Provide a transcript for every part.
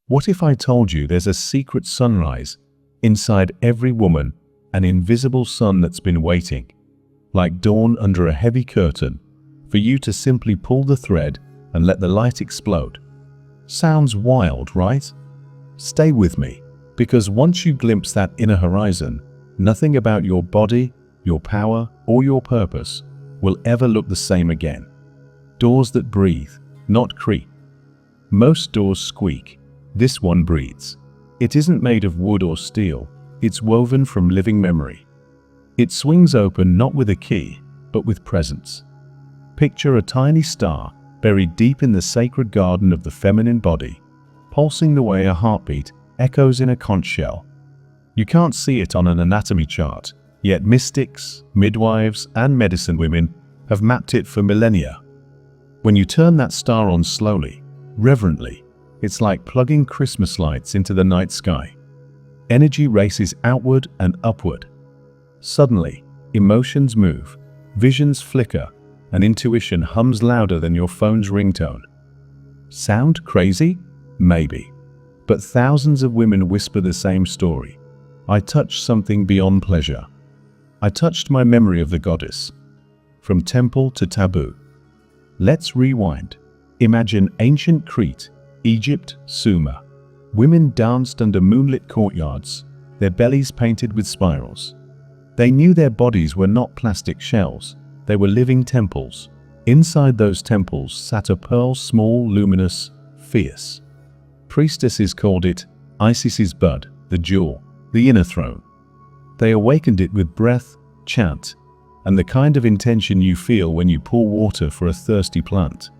What if I told you there's a secret sunrise inside every woman, an invisible sun that's been waiting, like dawn under a heavy curtain, for you to simply pull the thread and let the light explode? Sounds wild, right? Stay with me, because once you glimpse that inner horizon, nothing about your body, your power, or your purpose will ever look the same again. Doors that breathe, not creak. Most doors squeak. This one breathes. It isn't made of wood or steel. It's woven from living memory. It swings open not with a key, but with presence. Picture a tiny star buried deep in the sacred garden of the feminine body, pulsing the way a heartbeat echoes in a conch shell. You can't see it on an anatomy chart, yet mystics, midwives, and medicine women have mapped it for millennia. When you turn that star on slowly, reverently, it's like plugging Christmas lights into the night sky. Energy races outward and upward. Suddenly, emotions move, visions flicker, and intuition hums louder than your phone's ringtone. Sound crazy? Maybe. But thousands of women whisper the same story. I touched something beyond pleasure. I touched my memory of the goddess. From temple to taboo. Let's rewind. Imagine ancient Crete, Egypt, Sumer. Women danced under moonlit courtyards, their bellies painted with spirals. They knew their bodies were not plastic shells, they were living temples. Inside those temples sat a pearl, small, luminous, fierce. Priestesses called it Isis's bud, the jewel, the inner throne. They awakened it with breath, chant, and the kind of intention you feel when you pour water for a thirsty plant.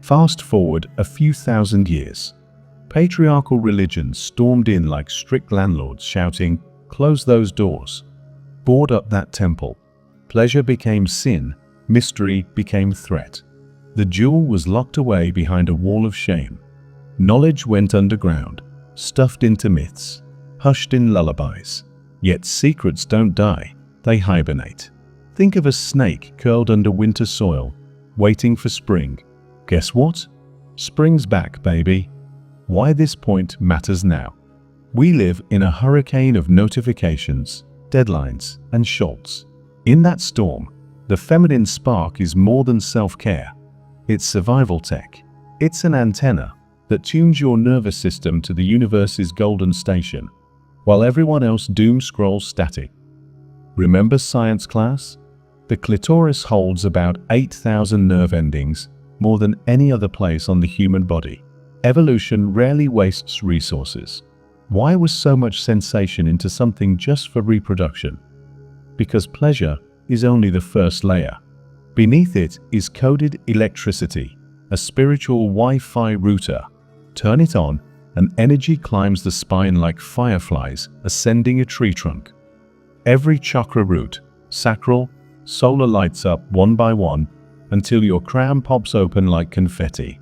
Fast forward a few thousand years. Patriarchal religions stormed in like strict landlords shouting, "Close those doors." Board up that temple. Pleasure became sin, mystery became threat. The jewel was locked away behind a wall of shame. Knowledge went underground, stuffed into myths, hushed in lullabies. Yet secrets don't die, they hibernate. Think of a snake curled under winter soil, waiting for spring. Guess what? Spring's back, baby. Why this point matters now. We live in a hurricane of notifications, deadlines, and shoals. In that storm, the feminine spark is more than self-care. It's survival tech. It's an antenna that tunes your nervous system to the universe's golden station, while everyone else doom scrolls static. Remember science class? The clitoris holds about 8,000 nerve endings, more than any other place on the human body. Evolution rarely wastes resources. Why was so much sensation into something just for reproduction? Because pleasure is only the first layer. Beneath it is coded electricity, a spiritual Wi-Fi router. Turn it on, and energy climbs the spine like fireflies ascending a tree trunk. Every chakra root, sacral, solar lights up one by one until your crown pops open like confetti.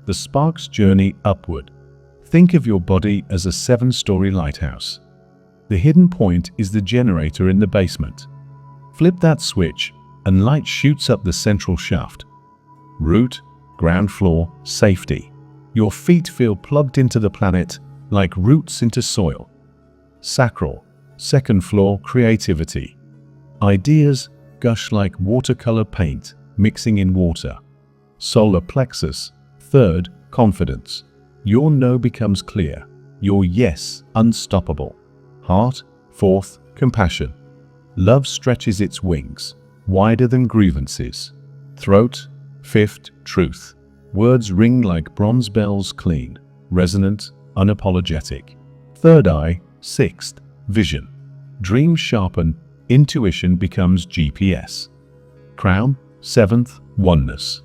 The sparks journey upward. Think of your body as a 7-story lighthouse. The hidden point is the generator in the basement. Flip that switch, and light shoots up the central shaft. Root, ground floor, safety. Your feet feel plugged into the planet like roots into soil. Sacral, second floor, creativity. Ideas gush like watercolor paint mixing in water. Solar plexus, third, confidence. Your no becomes clear, your yes unstoppable. Heart, fourth, compassion. Love stretches its wings, wider than grievances. Throat, fifth, truth. Words ring like bronze bells, clean, resonant, unapologetic. Third eye, sixth, vision. Dreams sharpen, intuition becomes GPS. Crown, seventh, oneness.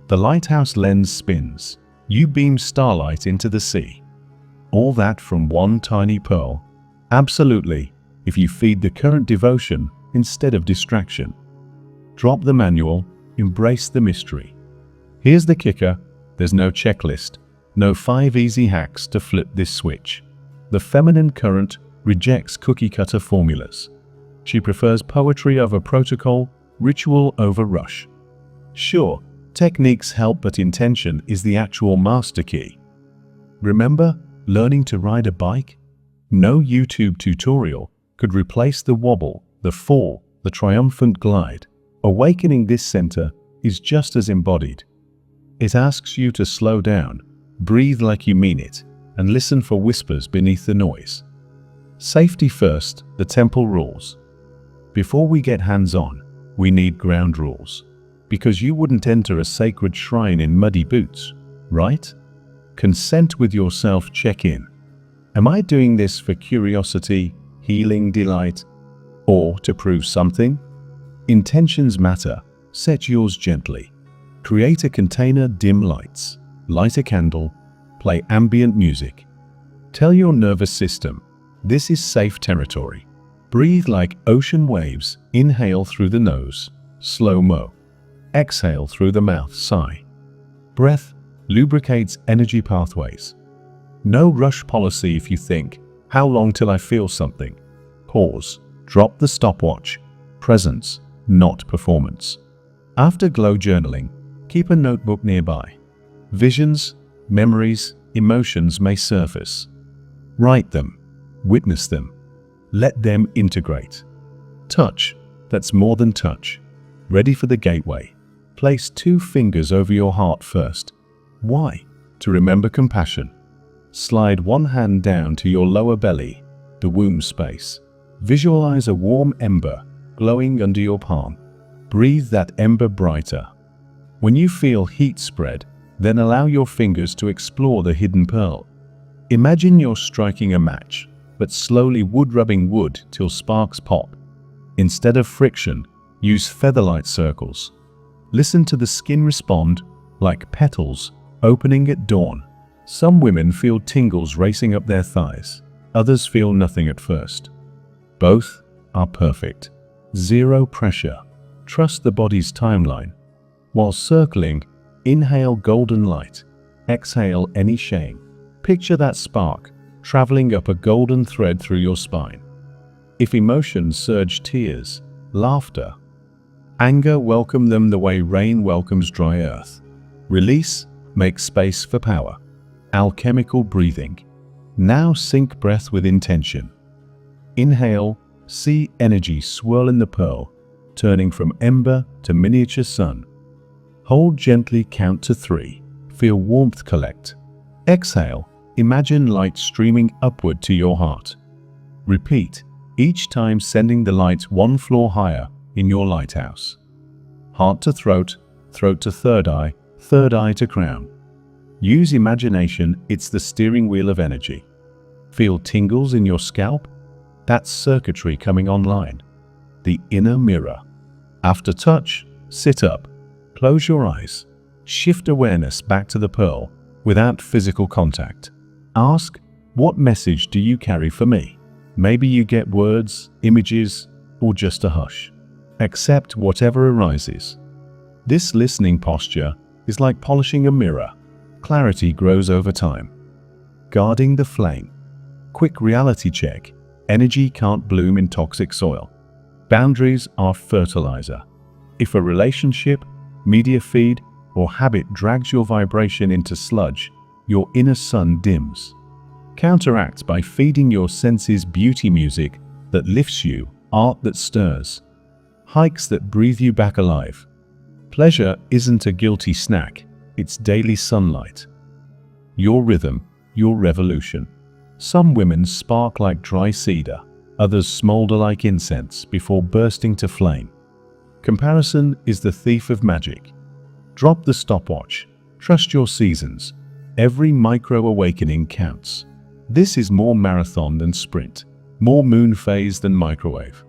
The lighthouse lens spins. You beam starlight into the sea. All that from one tiny pearl? Absolutely, if you feed the current devotion instead of distraction. Drop the manual, embrace the mystery. Here's the kicker, there's no checklist, no 5 easy hacks to flip this switch. The feminine current rejects cookie-cutter formulas. She prefers poetry over protocol, ritual over rush. Sure, techniques help, but intention is the actual master key. Remember, Learning to ride a bike? No YouTube tutorial could replace the wobble, the fall, the triumphant glide. Awakening this center is just as embodied. It asks you to slow down, breathe like you mean it, and listen for whispers beneath the noise. Safety first, the temple rules. Before we get hands-on, we need ground rules. Because you wouldn't enter a sacred shrine in muddy boots, right? Consent with yourself, check in. Am I doing this for curiosity, healing, delight, or to prove something? Intentions matter. Set yours gently. Create a container, dim lights, light a candle, play ambient music. Tell your nervous system, this is safe territory. Breathe like ocean waves. Inhale through the nose, slow-mo. Exhale through the mouth, sigh. Breath lubricates energy pathways. No rush policy. If you think, how long till I feel something? Pause. Drop the stopwatch. Presence, not performance. After glow journaling, keep a notebook nearby. Visions, memories, emotions may surface. Write them. Witness them. Let them integrate. Touch, that's more than touch. Ready for the gateway. Place 2 fingers over your heart first. Why? To remember compassion. Slide one hand down to your lower belly, the womb space. Visualize a warm ember glowing under your palm. Breathe that ember brighter. When you feel heat spread, then allow your fingers to explore the hidden pearl. Imagine you're striking a match, but slowly rubbing wood till sparks pop. Instead of friction, use featherlight circles. Listen to the skin respond, like petals opening at dawn. Some women feel tingles racing up their thighs. Others feel nothing at first. Both are perfect. Zero pressure. Trust the body's timeline. While circling, inhale golden light. Exhale any shame. Picture that spark traveling up a golden thread through your spine. If emotions surge, tears, laughter, anger, welcome them the way rain welcomes dry earth. Release, make space for power. Alchemical breathing. Now sync breath with intention. Inhale, see energy swirl in the pearl, turning from ember to miniature sun. Hold gently, count to 3. Feel warmth collect. Exhale, imagine light streaming upward to your heart. Repeat, each time sending the light 1 floor higher in your lighthouse. Heart to throat, throat to third eye to crown. Use imagination, it's the steering wheel of energy. Feel tingles in your scalp? That's circuitry coming online. The inner mirror. After touch, sit up, close your eyes. Shift awareness back to the pearl without physical contact. Ask, what message do you carry for me? Maybe you get words, images, or just a hush. Accept whatever arises. This listening posture is like polishing a mirror. Clarity grows over time. Guarding the flame. Quick reality check. Energy can't bloom in toxic soil. Boundaries are fertilizer. If a relationship, media feed, or habit drags your vibration into sludge, your inner sun dims. Counteract by feeding your senses beauty music that lifts you, art that stirs, hikes that breathe you back alive. Pleasure isn't a guilty snack, it's daily sunlight. Your rhythm, your revolution. Some women spark like dry cedar, others smolder like incense before bursting to flame. Comparison is the thief of magic. Drop the stopwatch. Trust your seasons. Every micro-awakening counts. This is more marathon than sprint, more moon phase than microwave.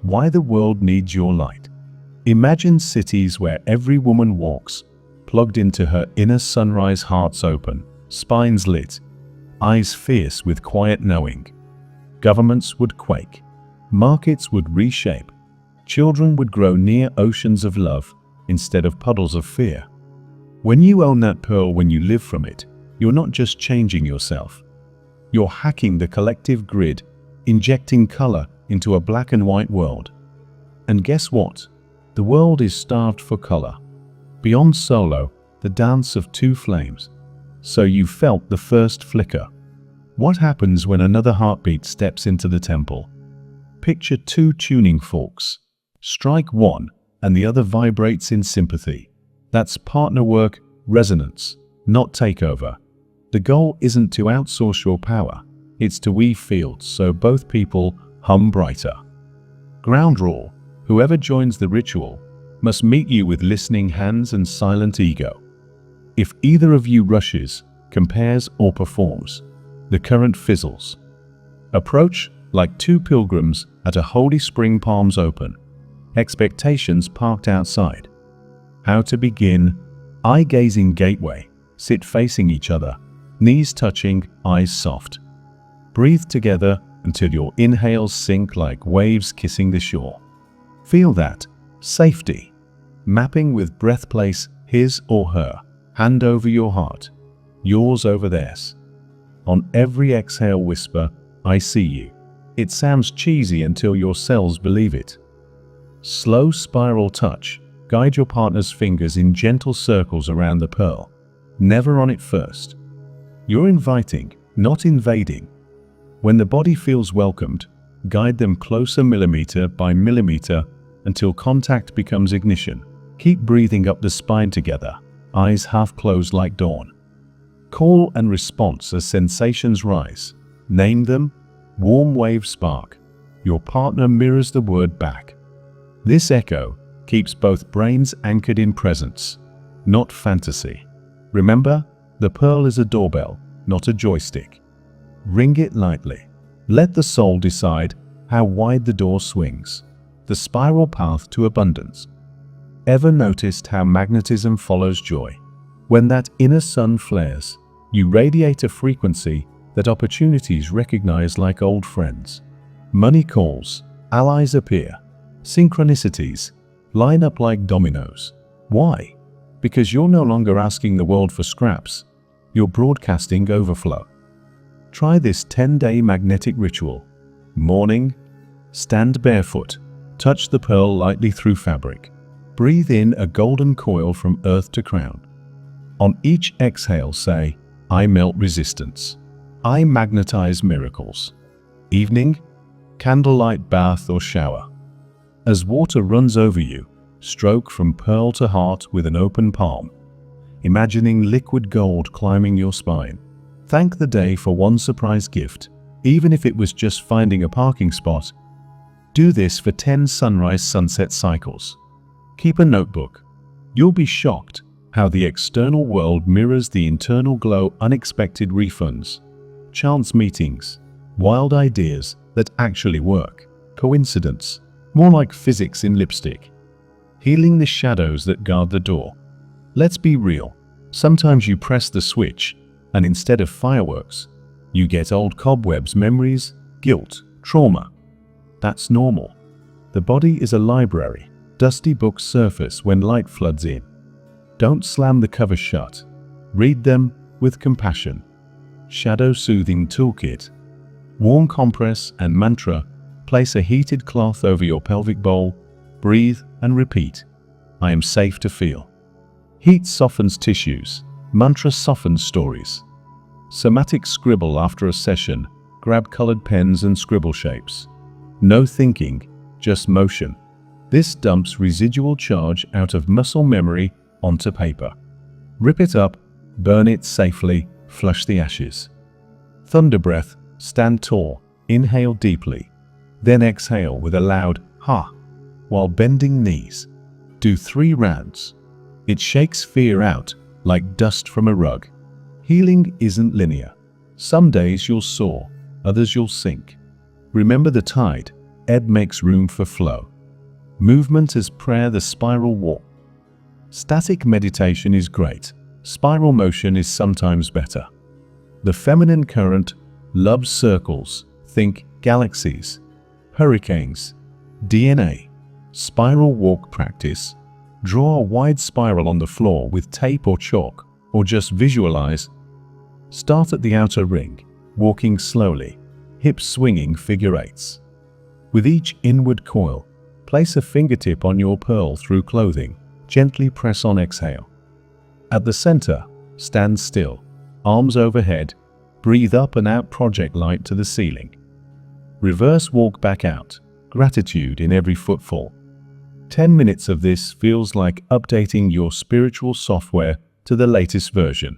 Why the world needs your light. Imagine cities where every woman walks, plugged into her inner sunrise, hearts open, spines lit, eyes fierce with quiet knowing. Governments would quake. Markets would reshape. Children would grow near oceans of love instead of puddles of fear. When you own that pearl, when you live from it, you're not just changing yourself. You're hacking the collective grid, injecting color into a black and white world. And guess what? The world is starved for color. Beyond solo, the dance of 2 flames. So you felt the first flicker. What happens when another heartbeat steps into the temple? Picture two tuning forks. Strike one, and the other vibrates in sympathy. That's partner work, resonance, not takeover. The goal isn't to outsource your power, it's to weave fields so both people hum brighter. Ground rule: whoever joins the ritual must meet you with listening hands and silent ego. If either of you rushes, compares, or performs, the current fizzles. Approach like two pilgrims at a holy spring, palms open, expectations parked outside. How to begin: eye-gazing gateway. Sit facing each other, knees touching, eyes soft. Breathe together until your inhales sink like waves kissing the shore. Feel that safety. Mapping with breath, place his or her hand over your heart, yours over theirs. On every exhale, whisper, "I see you." It sounds cheesy until your cells believe it. Slow spiral touch. Guide your partner's fingers in gentle circles around the pearl, never on it first. You're inviting, not invading. When the body feels welcomed, guide them closer millimeter by millimeter until contact becomes ignition. Keep breathing up the spine together, eyes half closed like dawn. Call and response as sensations rise. Name them. Warm wave spark. Your partner mirrors the word back. This echo keeps both brains anchored in presence, not fantasy. Remember, the pearl is a doorbell, not a joystick. Ring it lightly. Let the soul decide how wide the door swings. The spiral path to abundance. Ever noticed how magnetism follows joy? When that inner sun flares, you radiate a frequency that opportunities recognize like old friends. Money calls, allies appear, synchronicities line up like dominoes. Why? Because you're no longer asking the world for scraps, you're broadcasting overflow. Try this 10-day magnetic ritual. Morning, stand barefoot, touch the pearl lightly through fabric. Breathe in a golden coil from earth to crown. On each exhale say, "I melt resistance. I magnetize miracles." Evening, candlelight bath or shower. As water runs over you, stroke from pearl to heart with an open palm, imagining liquid gold climbing your spine. Thank the day for one surprise gift, even if it was just finding a parking spot. Do this for 10 sunrise-sunset cycles. Keep a notebook. You'll be shocked how the external world mirrors the internal glow. Unexpected refunds, chance meetings, wild ideas that actually work. Coincidence? More like physics in lipstick. Healing the shadows that guard the door. Let's be real. Sometimes you press the switch, and instead of fireworks, you get old cobwebs, memories, guilt, trauma. That's normal. The body is a library. Dusty books surface when light floods in. Don't slam the covers shut. Read them with compassion. Shadow soothing toolkit. Warm compress and mantra. Place a heated cloth over your pelvic bowl. Breathe and repeat. I am safe to feel. Heat softens tissues. Mantra softens stories. Somatic scribble after a session. Grab colored pens and scribble shapes. No thinking, just motion. This dumps residual charge out of muscle memory onto paper. Rip it up, burn it safely, flush the ashes. Thunder breath, stand tall, inhale deeply, then exhale with a loud ha while bending knees. Do 3 rounds. It shakes fear out like dust from a rug. Healing isn't linear. Some days you'll soar, others you'll sink. Remember the tide, ebb makes room for flow. Movement is prayer, the spiral walk. Static meditation is great. Spiral motion is sometimes better. The feminine current loves circles. Think galaxies, hurricanes, DNA. Spiral walk practice. Draw a wide spiral on the floor with tape or chalk, or just visualize. Start at the outer ring, walking slowly, hips swinging figure eights. With each inward coil, place a fingertip on your pearl through clothing. Gently press on exhale. At the center, stand still, arms overhead, Breathe up and out, project light to the ceiling. Reverse walk back out, gratitude in every footfall. 10 minutes of this feels like updating your spiritual software to the latest version.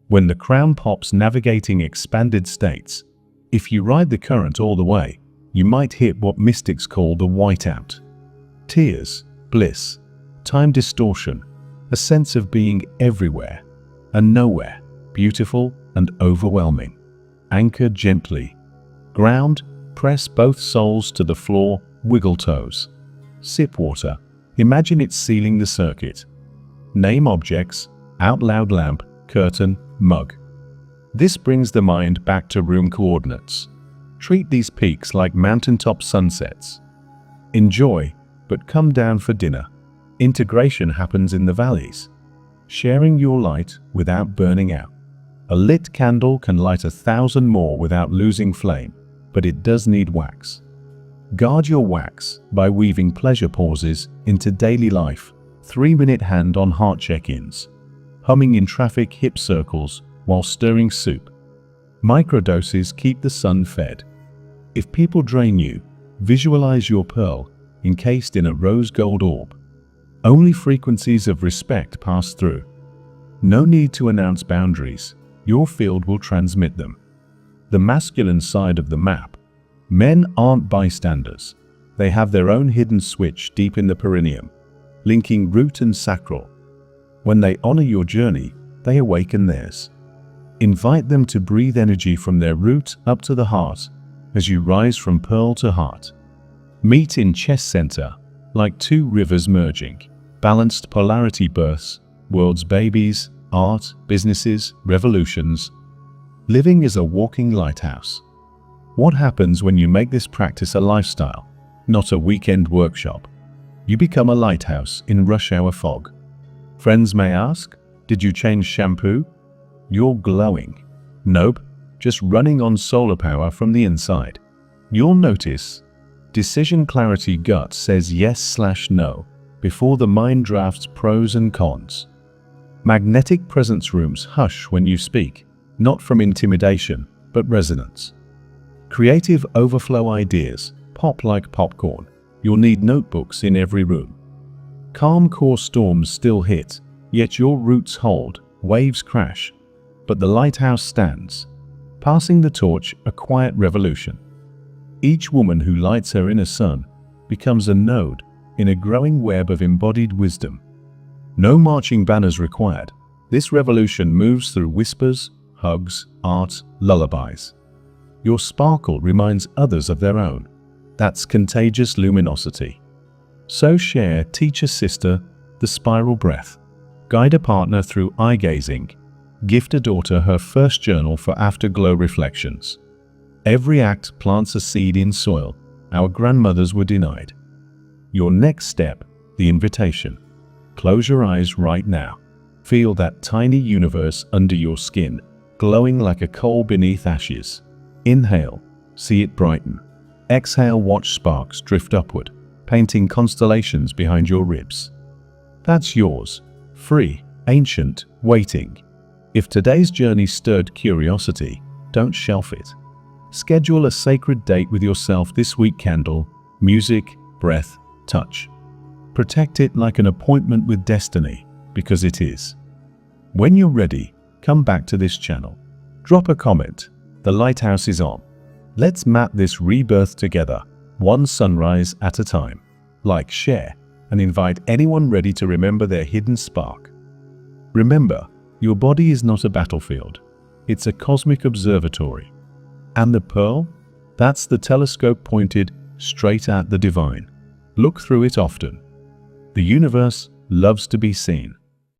When the crown pops, navigating expanded states. If you ride the current all the way, you might hit what mystics call the whiteout. Tears, bliss, time distortion, a sense of being everywhere and nowhere, beautiful and overwhelming. Anchor gently. Ground, press both soles to the floor, wiggle toes. Sip water, imagine it sealing the circuit. Name objects, out loud: lamp, curtain, mug. This brings the mind back to room coordinates. Treat these peaks like mountaintop sunsets. Enjoy, but come down for dinner. Integration happens in the valleys. Sharing your light without burning out. A lit candle can light 1,000 more without losing flame, but it does need wax. Guard your wax by weaving pleasure pauses into daily life. 3-minute hand on heart check-ins. Humming in traffic, hip circles while stirring soup. Microdoses keep the sun fed. If people drain you, visualize your pearl encased in a rose gold orb. Only frequencies of respect pass through. No need to announce boundaries. Your field will transmit them. The masculine side of the map. Men aren't bystanders. They have their own hidden switch deep in the perineum, linking root and sacral. When they honor your journey, they awaken theirs. Invite them to breathe energy from their root up to the heart as you rise from pearl to heart. Meet in chest center, like two rivers merging. Balanced polarity births, world's babies, art, businesses, revolutions. Living is a walking lighthouse. What happens when you make this practice a lifestyle, not a weekend workshop? You become a lighthouse in rush hour fog. Friends may ask, did you change shampoo? You're glowing. Nope, just running on solar power from the inside. You'll notice decision clarity. Gut says yes/no before the mind drafts pros and cons. Magnetic presence rooms hush when you speak, not from intimidation, but resonance. Creative overflow ideas pop like popcorn. You'll need notebooks in every room. Calm core storms still hit, yet your roots hold, waves crash, but the lighthouse stands. Passing the torch, a quiet revolution. Each woman who lights her inner sun becomes a node in a growing web of embodied wisdom. No marching banners required. This revolution moves through whispers, hugs, art, lullabies. Your sparkle reminds others of their own. That's contagious luminosity. So share, teach a sister the spiral breath. Guide a partner through eye gazing. Gift a daughter her first journal for afterglow reflections. Every act plants a seed in soil our grandmothers were denied. Your next step, the invitation. Close your eyes right now. Feel that tiny universe under your skin, glowing like a coal beneath ashes. Inhale, see it brighten. Exhale, watch sparks drift upward, painting constellations behind your ribs. That's yours, free, ancient, waiting. If today's journey stirred curiosity, don't shelf it. Schedule a sacred date with yourself this week. Candle, music, breath, touch. Protect it like an appointment with destiny, because it is. When you're ready, come back to this channel. Drop a comment. The lighthouse is on. Let's map this rebirth together, one sunrise at a time. Like, share, and invite anyone ready to remember their hidden spark. Remember, your body is not a battlefield. It's a cosmic observatory. And the pearl? That's the telescope pointed straight at the divine. Look through it often. The universe loves to be seen.